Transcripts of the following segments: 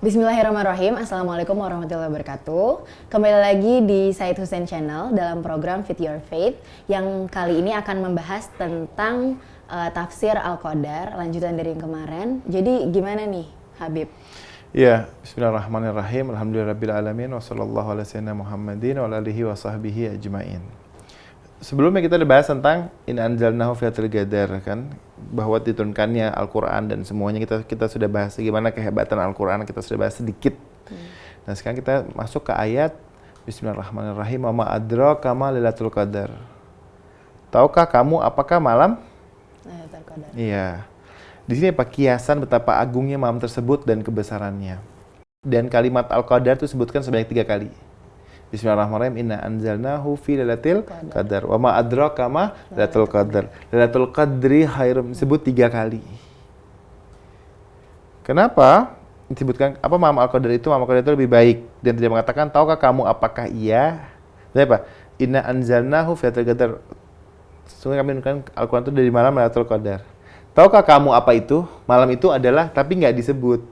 Bismillahirrahmanirrahim. Assalamualaikum warahmatullahi wabarakatuh. Kembali lagi di Said Hussein Channel dalam program Fit Your Faith yang kali ini akan membahas tentang tafsir Al-Qadar, lanjutan dari yang kemarin. Jadi gimana nih Habib? Ya, bismillahirrahmanirrahim. Alhamdulillahirabbil alamin wa sallallahu ala sayyidina Muhammadin wa ala alihi wa sahbihi ajmain. Sebelumnya kita udah bahas tentang in anzalnahu fi lailatul qadar kan, bahwa diturunkannya Al-Qur'an dan semuanya kita sudah bahas gimana kehebatan Al-Qur'an, kita sudah bahas sedikit. Nah, sekarang kita masuk ke ayat Bismillahirrahmanirrahim. Wa ma adraka ma lailatul qadar. Tahukah kamu apakah malam Lailatul Qadar? Iya. Di sini apa kiasan betapa agungnya malam tersebut dan kebesarannya. Dan kalimat Al-Qadar itu disebutkan sebanyak 3 kali. Bismillahirrahmanirrahim. Inna anzalnahu fi lailatul qadar. Wa ma adraka ma lailatul qadar. Lailatul qadri khairum, disebut 3 kali. Kenapa disebutkan apa malam Al-Qadar itu? Malam Al-Qadar itu lebih baik dan tidak mengatakan tahukah kamu apakah ia? Jadi apa? Inna anzalnahu fi lailatul qadar. Sesungguhnya kami menurunkan Al-Qur'an itu dari malam Lailatul Qadar. Tahukah kamu apa itu? Malam itu adalah, tapi nggak disebut.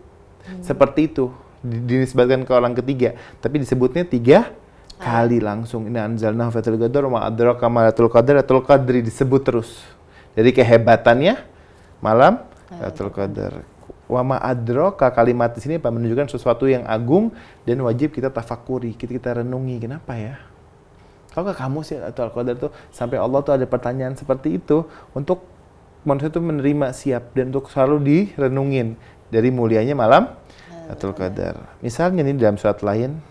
Seperti itu. Dinisbatkan ke orang ketiga. Tapi disebutnya 3 kali langsung. Inna anzalnahu fi lailatul qadar wa ma adraka ma lailatul qadar. Lailatul qadri disebut terus. Jadi kehebatannya malam Lailatul Qadar. Wa ma adraka, kalimat di sini menunjukkan sesuatu yang agung dan wajib kita tafakuri, kita renungi. Kenapa ya? Tahukah kamu sih Lailatul Qadar itu sampai Allah tuh ada pertanyaan seperti itu untuk manusia itu menerima siap dan untuk selalu direnungin dari mulianya malam Lailatul Qadar. Misalnya nih dalam surat lain,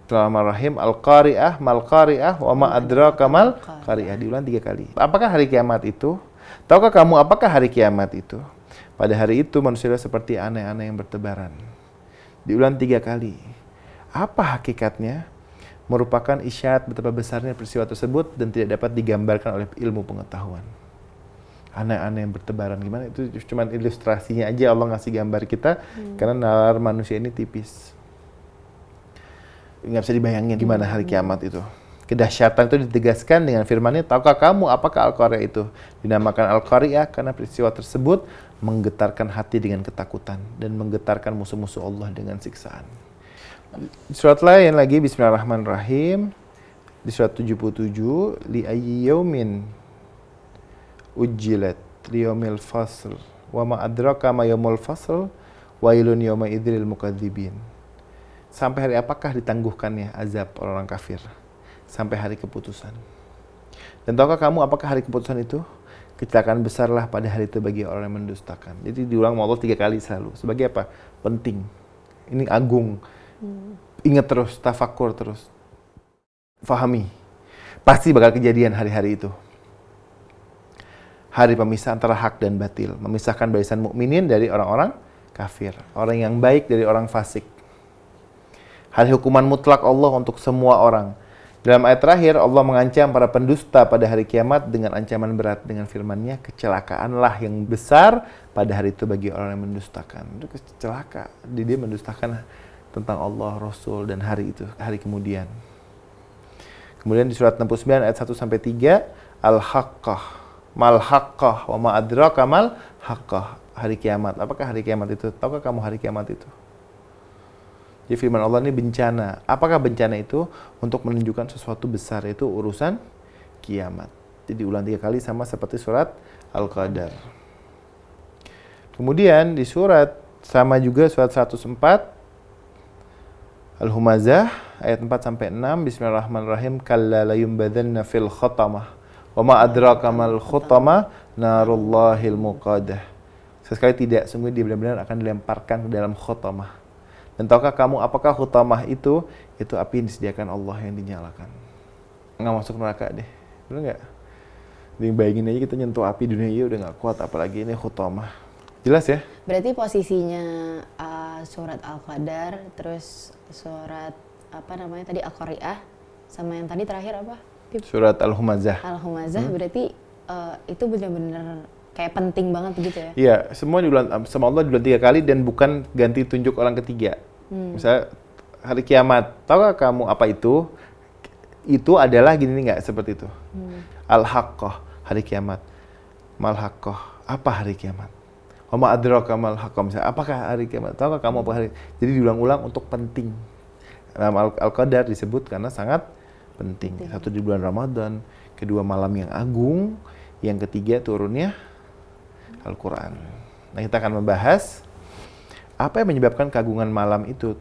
Bismillahirrahmanirrahim, Al-Qari'ah, Mal-Qari'ah, wa ma adraka mal-Qari'ah, diulang 3 kali. Apakah hari kiamat itu? Tahukah kamu apakah hari kiamat itu? Pada hari itu manusia seperti aneh-aneh yang bertebaran. Diulang 3 kali. Apa hakikatnya? Merupakan isyarat betapa besarnya peristiwa tersebut dan tidak dapat digambarkan oleh ilmu pengetahuan. Aneh-aneh yang bertebaran, gimana? Itu cuma ilustrasinya aja Allah ngasih gambar kita, karena nalar manusia ini tipis. Nggak bisa dibayangin gimana hari kiamat itu. Kedahsyatan itu ditegaskan dengan firman-Nya, tahukah kamu apakah Al-Qari'ah itu? Dinamakan Al-Qari'ah karena peristiwa tersebut menggetarkan hati dengan ketakutan dan menggetarkan musuh-musuh Allah dengan siksaan. Di surat lain lagi, Bismillahirrahmanirrahim, di surat 77, li ayyi yaumin ujjilat li yaumil fasl wa ma adraka ma yaumul fasl wailun yauma idzil mukadzibin. Sampai hari apakah ditangguhkannya azab orang kafir? Sampai hari keputusan. Dan tahukah kamu apakah hari keputusan itu? Kecelakaan besarlah pada hari itu bagi orang yang mendustakan. Jadi diulang Allah 3 kali selalu. Sebagai apa? Penting. Ini agung. Ingat terus, tafakur terus. Fahami. Pasti bakal kejadian hari-hari itu. Hari pemisah antara hak dan batil. Memisahkan barisan mukminin dari orang-orang kafir. Orang yang baik dari orang fasik. Hari hukuman mutlak Allah untuk semua orang. Dalam ayat terakhir, Allah mengancam para pendusta pada hari kiamat dengan ancaman berat dengan firman-Nya, kecelakaanlah yang besar pada hari itu bagi orang yang mendustakan. Itu celaka. Dia mendustakan tentang Allah, Rasul, dan hari itu, hari kemudian. Kemudian di surat 69 ayat 1-3, Al-Haqqah, Mal-Haqqah, wa ma adraka mal-Haqqah, hari kiamat. Apakah hari kiamat itu? Tahukah kamu hari kiamat itu? Jadi firman Allah ini bencana. Apakah bencana itu? Untuk menunjukkan sesuatu besar, yaitu urusan kiamat. Jadi ulang 3 kali sama seperti surat Al-Qadar. Kemudian di surat, sama juga surat 104, Al-Humazah, ayat 4-6, Bismillahirrahmanirrahim, Kalla layumbadanna fil khatamah, wa ma adraka mal khatamah, narullahil muqadah. Sesekali tidak, sungguh dia benar-benar akan dilemparkan ke dalam khatamah. Dan tahukah kamu apakah khutamah itu? Itu api yang disediakan Allah yang dinyalakan. Nggak masuk neraka deh. Bener nggak? Bayangin aja kita nyentuh api dunia udah nggak kuat, apalagi ini khutamah. Jelas ya? Berarti posisinya surat Al-Qadar, terus surat apa namanya tadi Al-Qari'ah, sama yang tadi terakhir apa? Surat Al-Humazah. Al-Humazah berarti itu benar-benar kayak penting banget gitu ya? Iya, semua diulang sama Allah diulang 3 kali dan bukan ganti tunjuk orang ketiga. Misalnya hari kiamat, tahukah kamu apa itu? Itu adalah gini nggak seperti itu. Al-Haqqah, hari kiamat. Mal-Haqqah, apa hari kiamat? Wa ma adraka mal haqqah. Misalnya, apakah hari kiamat? Tahukah kamu apa hari? Jadi diulang-ulang untuk penting. Dalam Al-Qadar disebut karena sangat penting. Satu, di bulan Ramadan, kedua malam yang agung, yang ketiga turunnya Al-Quran. Nah, kita akan membahas apa yang menyebabkan keagungan malam itu.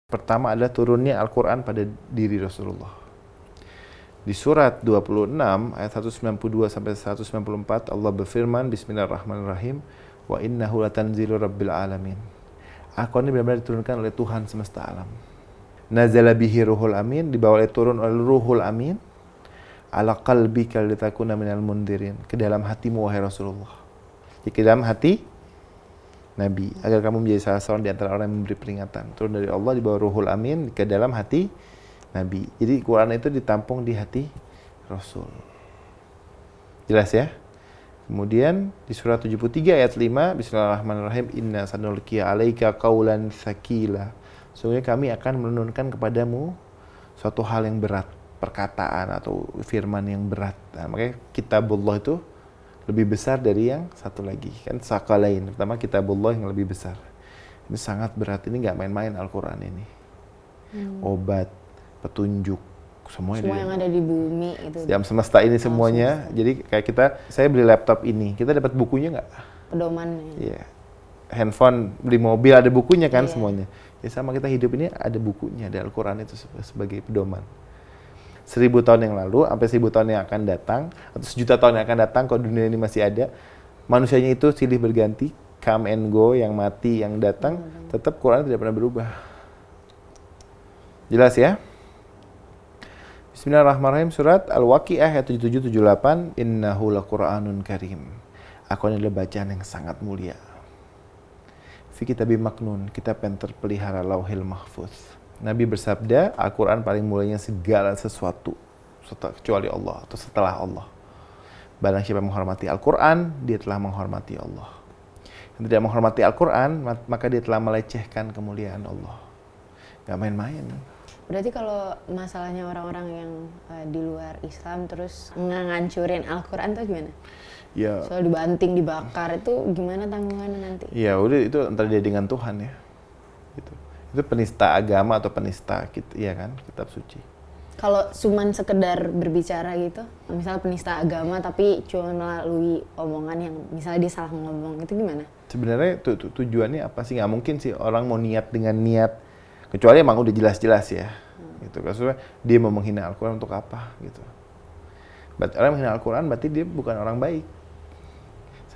Pertama adalah turunnya Al-Quran pada diri Rasulullah. Di surat 26 ayat 192 sampai 194 Allah berfirman, Bismillahirrahmanirrahim, wa innahu latanzilu rabbil alamin. Al-Quran ini benar-benar diturunkan oleh Tuhan semesta alam. Nazala bihi ruhul amin, dibawa turun oleh ruhul amin, ala qalbika litakuna minal mundirin, ke dalam hatimu wahai Rasulullah. Ke dalam hati Nabi, agar kamu menjadi salah seorang di antara orang yang memberi peringatan. Turun dari Allah, dibawa ruhul amin ke dalam hati Nabi. Jadi Quran itu ditampung di hati Rasul. Jelas ya? Kemudian di surat 73 ayat 5, Bismillahirrahmanirrahim, inna sanulqiya 'alaika qaulan tsaqila. Sesungguhnya kami akan menurunkan kepadamu suatu hal yang berat, perkataan atau firman yang berat. Nah, makanya kitabullah itu lebih besar dari yang satu lagi. Kan sakalain. Pertama kitabullah yang lebih besar. Ini sangat berat, ini nggak main-main Al-Quran ini. Obat, petunjuk, semua yang ada di bumi itu. Jam semesta ini semuanya. Semesta. Jadi kayak saya beli laptop ini, kita dapat bukunya nggak? Pedomannya. Iya. Handphone, beli mobil ada bukunya kan semuanya. Ya sama kita hidup ini ada bukunya, ada Al-Quran itu sebagai pedoman. 1000 tahun yang lalu, sampai 1000 tahun yang akan datang, atau 1.000.000 tahun yang akan datang, kalau dunia ini masih ada, manusianya itu silih berganti, come and go, yang mati, yang datang, tetap Quran tidak pernah berubah. Jelas ya? Bismillahirrahmanirrahim, surat Al-Waqi'ah ayat 77-78, innahu laqur'anun karim. Al-Quran adalah bacaan yang sangat mulia. Fi kitabim maknun, kitab yang terpelihara lauhil mahfuz. Nabi bersabda, Al-Quran paling mulianya segala sesuatu kecuali Allah atau setelah Allah. Barang siapa menghormati Al-Quran, dia telah menghormati Allah. Yang tidak menghormati Al-Quran, maka dia telah melecehkan kemuliaan Allah. Gak main-main. Berarti kalau masalahnya orang-orang yang di luar Islam terus ngancurin Al-Quran tuh gimana? Ya. Soal dibanting, dibakar, itu gimana tanggungannya nanti? Ya udah, itu antara dia dengan Tuhan ya. Gitu. Itu penista agama atau penista ya kan, kitab suci. Kalau cuman sekedar berbicara gitu, misalnya penista agama tapi cuma melalui omongan yang misalnya dia salah ngomong, itu gimana? Sebenarnya tujuannya apa sih? Nggak mungkin sih orang mau niat dengan niat, kecuali emang udah jelas-jelas ya. Gitu. Maksudnya dia mau menghina Al-Quran untuk apa gitu. Berarti orang yang menghina Al-Quran berarti dia bukan orang baik.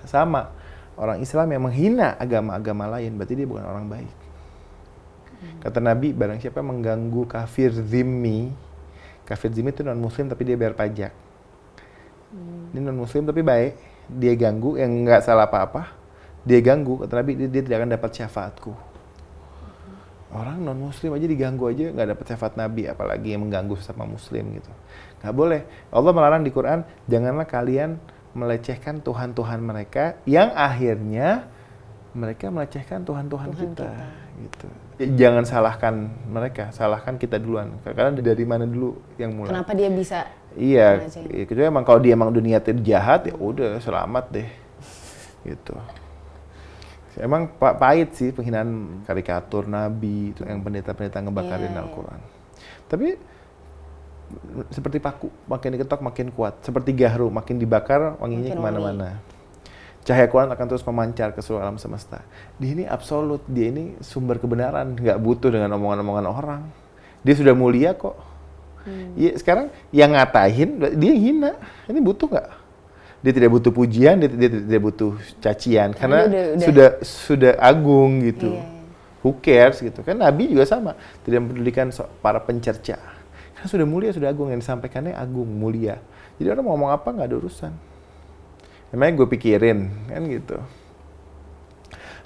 Sama, orang Islam yang menghina agama-agama lain berarti dia bukan orang baik. Kata Nabi, barang siapa mengganggu kafir zimmi itu non-muslim tapi dia bayar pajak. Ini non-muslim tapi baik, dia ganggu, yang nggak salah apa-apa, dia ganggu, kata Nabi, dia tidak akan dapat syafaatku. Orang non-muslim aja diganggu aja nggak dapat syafaat Nabi, apalagi yang mengganggu sama muslim gitu. Nggak boleh. Allah melarang di Quran, janganlah kalian melecehkan Tuhan-Tuhan mereka yang akhirnya mereka melecehkan Tuhan-Tuhan kita. Gitu. Jangan salahkan mereka, salahkan kita duluan. Karena dari mana dulu yang mulai? Kenapa dia bisa? Iya, kecuali emang kalau dia emang dunia jahat ya udah selamat deh. Gitu. Emang pahit sih penghinaan karikatur Nabi, itu yang pendeta-pendeta ngebakarin Al-Quran. Tapi seperti paku, makin diketok makin kuat. Seperti gahru, makin dibakar wanginya kemana-mana. Cahaya Quran akan terus memancar ke seluruh alam semesta. Dia ini absolut, dia ini sumber kebenaran, nggak butuh dengan omongan-omongan orang. Dia sudah mulia kok. Ya, sekarang yang ngatain, dia hina. Ini butuh nggak? Dia tidak butuh pujian, dia tidak butuh cacian, karena sudah agung gitu. Who cares gitu kan? Nabi juga sama, tidak mempedulikan para pencerca. Karena sudah mulia, sudah agung, yang disampaikannya agung, mulia. Jadi orang mau ngomong apa nggak ada urusan. Namanya gue pikirin, kan gitu.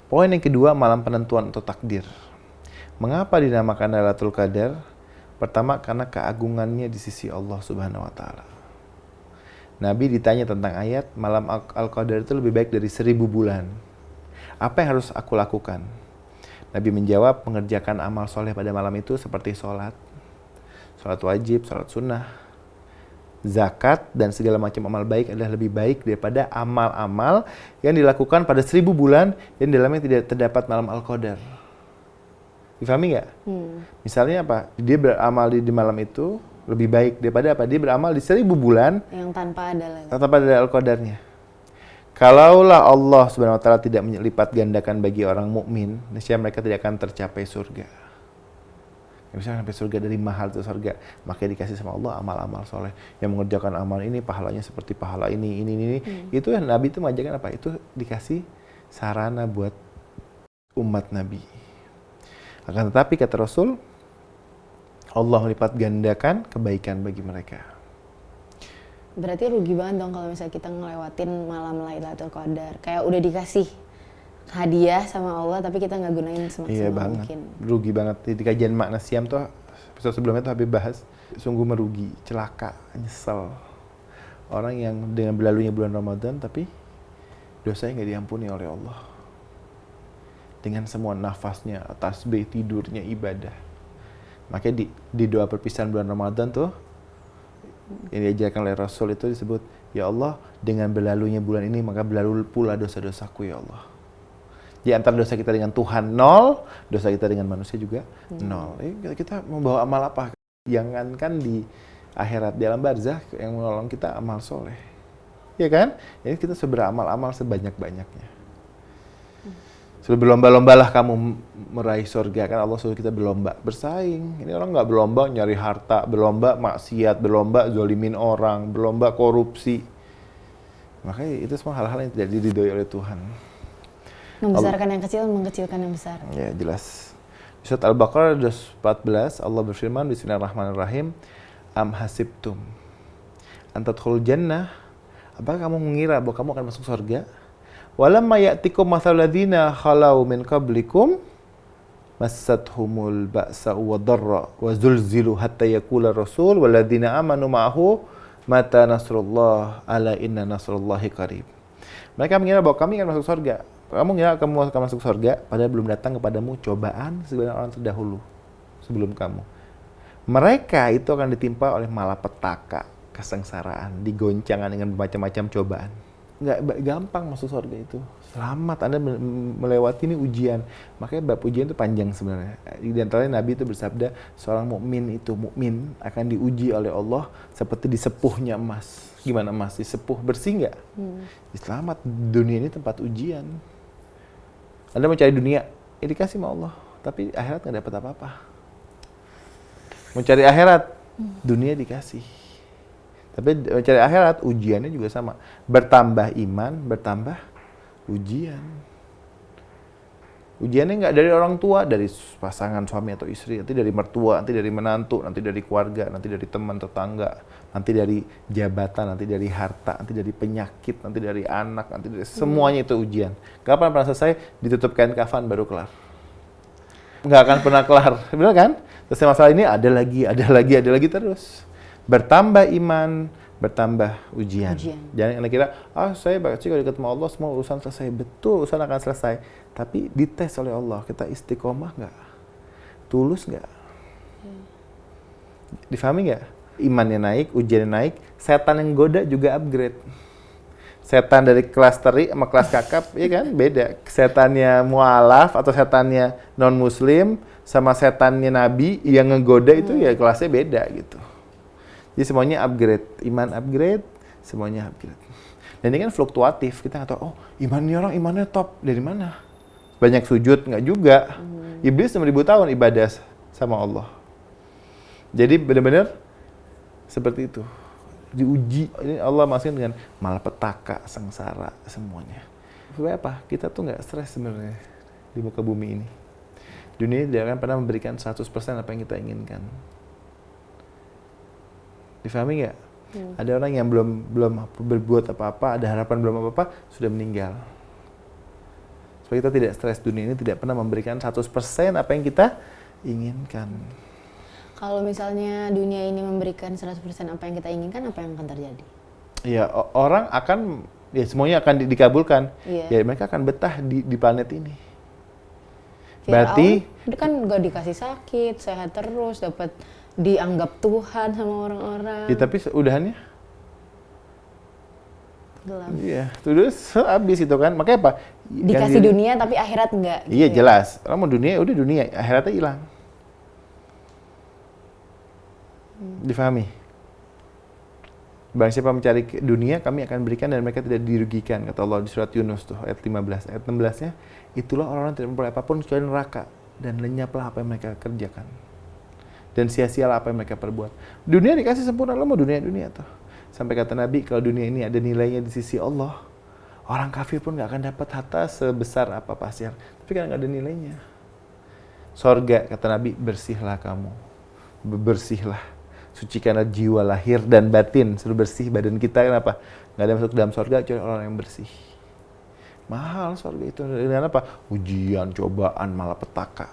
Poin yang kedua, malam penentuan atau takdir. Mengapa dinamakan Lailatul Qadar? Pertama, karena keagungannya di sisi Allah Subhanahu wa Ta'ala. Nabi ditanya tentang ayat, malam Al-Qadar itu lebih baik dari 1000 bulan. Apa yang harus aku lakukan? Nabi menjawab, mengerjakan amal soleh pada malam itu seperti sholat wajib, sholat sunnah, zakat, dan segala macam amal baik adalah lebih baik daripada amal-amal yang dilakukan pada 1000 bulan yang di dalamnya tidak terdapat malam Al-Qadar. Difahami nggak? Misalnya apa? Dia beramal di malam itu lebih baik daripada apa? Dia beramal di 1000 bulan yang tanpa ada Al-Qadarnya. Kalaulah Allah Subhanahu wa taala tidak melipat gandakan bagi orang mukmin, niscaya mereka tidak akan tercapai surga. Yang bisa sampai surga dari mahal itu surga, makanya dikasih sama Allah amal-amal soleh yang mengerjakan amal ini pahalanya seperti pahala ini. Itu yang Nabi itu mengajarkan apa? Itu dikasih sarana buat umat Nabi. Akan tetapi kata Rasul, Allah melipat gandakan kebaikan bagi mereka. Berarti rugi banget dong kalau misalnya kita ngelewatin malam Lailatul Qadar. Kayak udah dikasih hadiah sama Allah tapi kita nggak gunain semaksimal mungkin. Rugi banget. Di kajian makna siam tuh episode sebelumnya tuh Habib bahas, sungguh merugi, celaka, nyesel. Orang yang dengan berlalunya bulan Ramadan tapi dosanya nggak diampuni oleh Allah. Dengan semua nafasnya, tasbih, tidurnya, ibadah. Makanya di doa perpisahan bulan Ramadan tuh yang diajarkan oleh Rasul itu disebut, ya Allah, dengan berlalunya bulan ini maka berlalu pula dosa-dosaku ya Allah. Di antara dosa kita dengan Tuhan 0, dosa kita dengan manusia juga 0. Kita membawa amal apa? Jangankan di akhirat, di alam barzah yang menolong kita amal soleh. Ya kan? Jadi kita beramal-amal sebanyak-banyaknya. Sudah berlomba-lombalah kamu meraih surga, kan Allah suruh kita berlomba, bersaing. Ini orang nggak berlomba nyari harta, berlomba maksiat, berlomba zolimin orang, berlomba korupsi. Makanya itu semua hal-hal yang tidak diridhoi oleh Tuhan. Membesarkan yang kecil, mengecilkan yang besar. Ya jelas. Di surat Al-Baqarah 14 Allah berfirman, Bismillahirrahmanirrahim, Am hasibtum antadkhulul jannah, apakah kamu mengira bahwa kamu akan masuk surga? Walamma ya'tikum mathalul ladzina khalau min qablikum massathumul ba'sa wadh-dharra wa zulzilu hatta yaqula rasul wal ladzina amanu ma'ahu mata nasrullah ala inna nasrullahi qarib. Mereka mengira bahwa kami akan masuk surga. Kamu mengira kamu akan masuk surga padahal belum datang kepadamu cobaan sebenarnya orang terdahulu sebelum kamu. Mereka itu akan ditimpa oleh malapetaka, kesengsaraan, digoncangkan dengan macam-macam cobaan. Nggak gampang masuk surga itu. Selamat Anda melewati ini ujian. Makanya bab ujian itu panjang sebenarnya. Di antaranya Nabi itu bersabda, seorang mukmin akan diuji oleh Allah seperti disepuhnya emas. Gimana emas? Disepuh bersih nggak? Selamat, dunia ini tempat ujian. Anda mau cari dunia, ya dikasih sama Allah. Tapi akhirat nggak dapat apa-apa. Mau cari akhirat, dunia dikasih. Tapi mencari akhirat, ujiannya juga sama. Bertambah iman, bertambah ujian. Ujiannya nggak dari orang tua, dari pasangan suami atau istri, nanti dari mertua, nanti dari menantu, nanti dari keluarga, nanti dari teman tetangga, nanti dari jabatan, nanti dari harta, nanti dari penyakit, nanti dari anak, nanti dari semuanya itu ujian. Kapan pernah selesai? Ditutup kain kafan baru kelar. Nggak akan pernah kelar, benar kan? Selesai masalah ini ada lagi terus. Bertambah iman, bertambah ujian. Jangan Anda kira, saya bakal kalau ketemu Allah semua urusan selesai. Betul, urusan akan selesai. Tapi dites oleh Allah, kita istiqomah nggak? Tulus nggak? Difahami nggak? Imannya naik, ujiannya naik, setan yang goda juga upgrade. Setan dari kelas teri sama kelas kakap, ya kan? Beda. Setannya mualaf atau setannya non-muslim sama setannya nabi yang ngegoda itu ya kelasnya beda gitu. Jadi semuanya upgrade, iman upgrade, semuanya upgrade. Dan ini kan fluktuatif, kita nggak tahu, imannya orang imannya top, dari mana? Banyak sujud, nggak juga. Iblis 6.000 tahun ibadah sama Allah. Jadi benar-benar seperti itu. Diuji, ini Allah masukkan dengan malapetaka, sengsara, semuanya. Supaya apa? Kita tuh nggak stres sebenarnya di muka bumi ini. Dunia tidak akan pernah memberikan 100% apa yang kita inginkan. Difahami nggak? Ada orang yang belum berbuat apa-apa, ada harapan belum apa-apa, sudah meninggal. Supaya kita tidak stres, dunia ini tidak pernah memberikan 100% apa yang kita inginkan. Kalau misalnya dunia ini memberikan 100% apa yang kita inginkan, apa yang akan terjadi? Ya, orang akan, ya semuanya akan dikabulkan. Iya. Ya mereka akan betah di planet ini. Berarti kan gak dikasih sakit, sehat terus, dapat dianggap Tuhan sama orang-orang. Ya tapi udahannya Gelap. Iya, terus habis itu kan. Makanya apa? Dikasih dunia tapi akhirat enggak. Iya gitu ya. jelas. Orang mau dunia, udah dunia, akhiratnya hilang. Difahami? Barang siapa mencari dunia, kami akan berikan dan mereka tidak dirugikan. Kata Allah di surat Yunus tuh, ayat 15. Ayat 16-nya, itulah orang-orang tidak memperoleh apapun kecuali neraka. Dan lenyaplah apa yang mereka kerjakan. Dan sia-sialah apa yang mereka perbuat. Dunia dikasih sempurna, lo mau dunia tuh. Sampai kata Nabi, kalau dunia ini ada nilainya di sisi Allah, orang kafir pun gak akan dapat harta sebesar apa pasir. Tapi kan gak ada nilainya. Sorga, kata Nabi, bersihlah kamu. Bersihlah. Sucikanlah jiwa lahir dan batin, suruh bersih badan kita. Kenapa? Nggak ada masuk dalam surga kecuali orang yang bersih. Mahal surga itu. Dengan apa? Ujian, cobaan, malapetaka.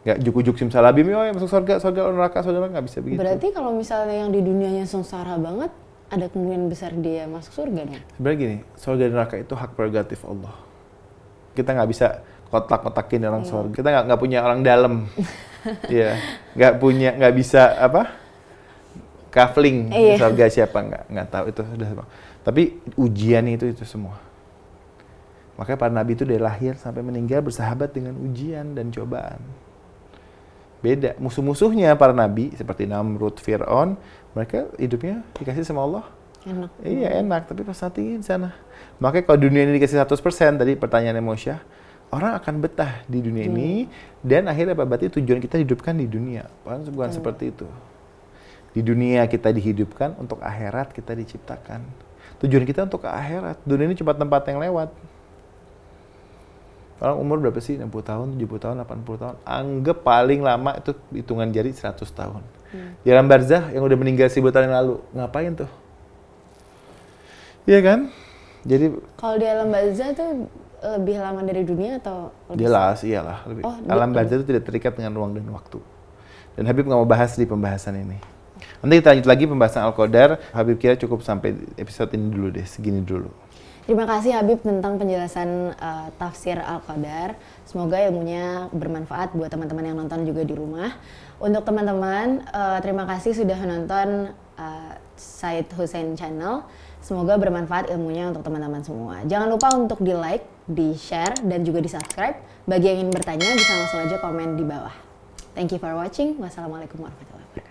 Nggak juk-juk simsalabim, ya masuk surga neraka, nggak bisa begitu. Berarti kalau misalnya yang di dunianya sengsara banget, ada kemungkinan besar dia masuk surga dong? Sebenarnya gini, surga dan neraka itu hak prerogatif Allah. Kita nggak bisa kotak-kotakin orang surga. Kita nggak punya orang dalam. Iya, nggak bisa kafling surga siapa nggak tahu itu sudah. Tapi ujian itu semua. Makanya para nabi itu dari lahir sampai meninggal bersahabat dengan ujian dan cobaan. Beda musuh-musuhnya para nabi seperti Namrud, Fir'aun, mereka hidupnya dikasih sama Allah. Enak. Iya enak, tapi pas nanti di sana. Makanya kalau dunia ini dikasih 100%, tadi pertanyaannya Mosya, orang akan betah di dunia ini dan akhirnya berarti tujuan kita hidupkan di dunia. Bukan seperti itu. Di dunia kita dihidupkan, untuk akhirat kita diciptakan. Tujuan kita untuk ke akhirat. Dunia ini cuma tempat yang lewat. Orang umur berapa sih? 60 tahun, 70 tahun, 80 tahun. Anggap paling lama itu hitungan jari 100 tahun. Di alam barzah yang udah meninggal 1000 tahun yang lalu, ngapain tuh? Iya kan? Jadi kalau di alam barzah tuh lebih lama dari dunia atau lebih jelas, iyalah. Alam barzah itu tidak terikat dengan ruang dan waktu. Dan Habib nggak mau bahas di pembahasan ini. Nanti kita lanjut lagi pembahasan Al-Qadar. Habib kira cukup sampai episode ini dulu deh, segini dulu. Terima kasih Habib tentang penjelasan tafsir Al-Qadar. Semoga ilmunya bermanfaat buat teman-teman yang nonton juga di rumah. Untuk teman-teman, terima kasih sudah menonton Said Hussein Channel. Semoga bermanfaat ilmunya untuk teman-teman semua. Jangan lupa untuk di-like, di-share, dan juga di-subscribe. Bagi yang ingin bertanya, bisa langsung aja komen di bawah. Thank you for watching. Wassalamualaikum warahmatullahi wabarakatuh.